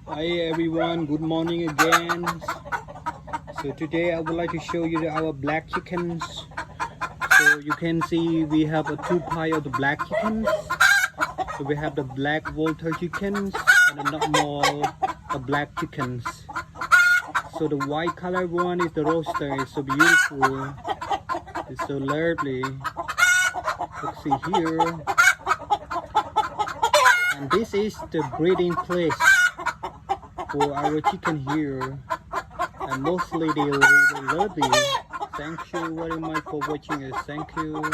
Hi everyone, good morning again. So today I would like to show you our black chickens. So you can see we have a two pile of the black chickens. So we have the black water chickens and the normal black chickens. So the white color one is the rooster. It's so beautiful. It's so lovely. Let's see here. And this is the breeding place for our chicken here, and mostly they really love it. Thank you very much for watching us. Thank you.